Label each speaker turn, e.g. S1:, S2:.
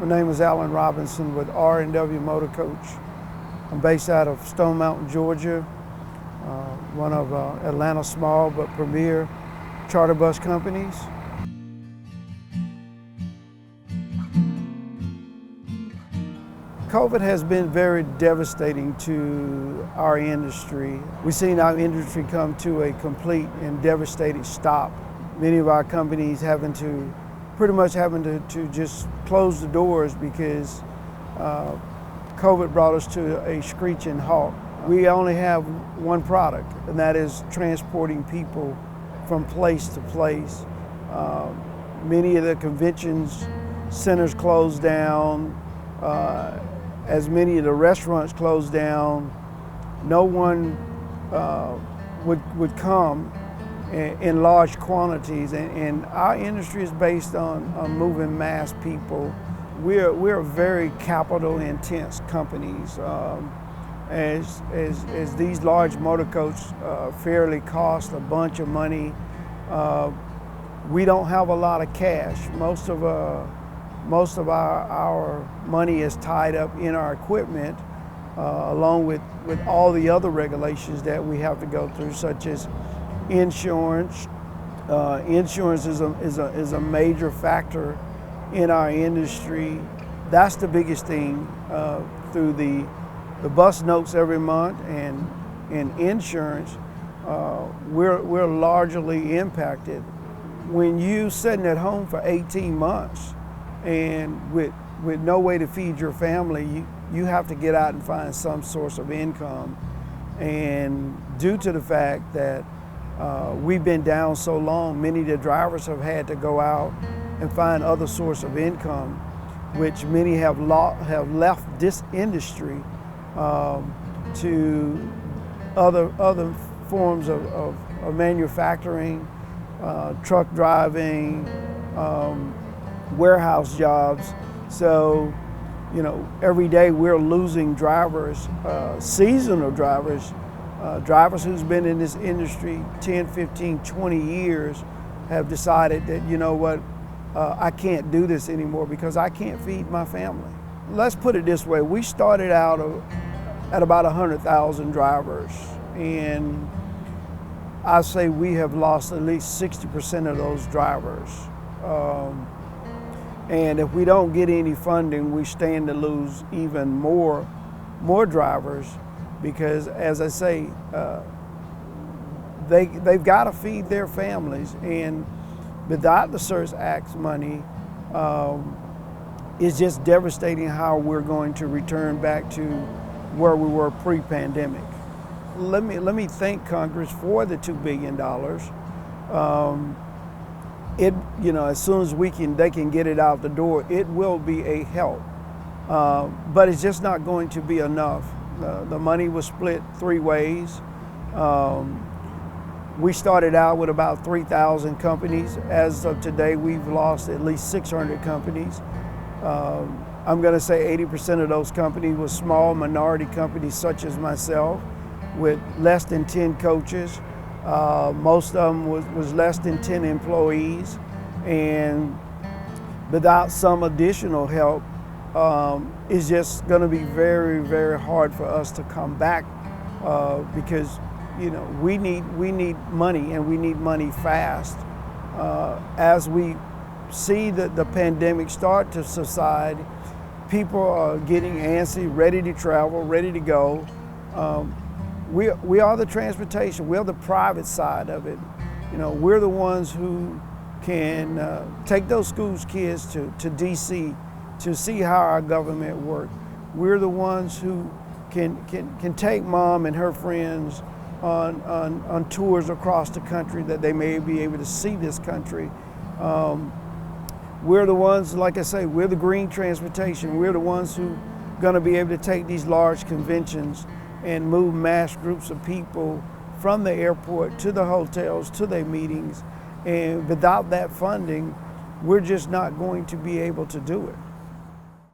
S1: My name is Alan Robinson with R&W Motor Coach. I'm based out of Stone Mountain, Georgia, one of Atlanta's small but premier charter bus companies. COVID has been very devastating to our industry. We've seen our industry come to a complete and devastating stop. Many of our companies pretty much having to just close the doors because COVID brought us to a screeching halt. We only have one product, and that is transporting people from place to place. Many of the conventions centers closed down. As many of the restaurants closed down, no one would come in large quantities, and our industry is based on moving mass people. We're very capital intense companies. As these large motor coaches fairly cost a bunch of money, we don't have a lot of cash. Most of our money is tied up in our equipment, along with all the other regulations that we have to go through, such as insurance. Insurance is a major factor in our industry. That's the biggest thing through the bus notes every month and insurance. We're largely impacted. When you sitting at home for 18 months and with no way to feed your family, you have to get out and find some source of income. And due to the fact that we've been down so long, many of the drivers have had to go out and find other source of income, which many have left this industry to other forms of manufacturing, truck driving, warehouse jobs. So, every day we're losing drivers, seasonal drivers, drivers who's been in this industry 10, 15, 20 years have decided that, I can't do this anymore because I can't feed my family. Let's put it this way, we started out at about 100,000 drivers, and I say we have lost at least 60% of those drivers. And if we don't get any funding, we stand to lose even more drivers because, as I say, they've got to feed their families, and without the CERTS Act money, it's just devastating how we're going to return back to where we were pre-pandemic. Let me thank Congress for the $2 billion. As soon as they can get it out the door, it will be a help. But it's just not going to be enough. The money was split three ways. We started out with about 3,000 companies. As of today, we've lost at least 600 companies. I'm going to say 80% of those companies were small minority companies such as myself with less than 10 coaches. Most of them was less than 10 employees, and without some additional help, it's just going to be very, very hard for us to come back because we need money, and we need money fast. As we see the pandemic start to subside, people are getting antsy, ready to travel, ready to go. We are the transportation, we're the private side of it. We're the ones who can take those school kids to DC to see how our government works. We're the ones who can take mom and her friends on tours across the country that they may be able to see this country. We're the ones, like I say, we're the green transportation. We're the ones who are going to be able to take these large conventions and move mass groups of people from the airport to the hotels, to their meetings. And without that funding, we're just not going to be able to do it.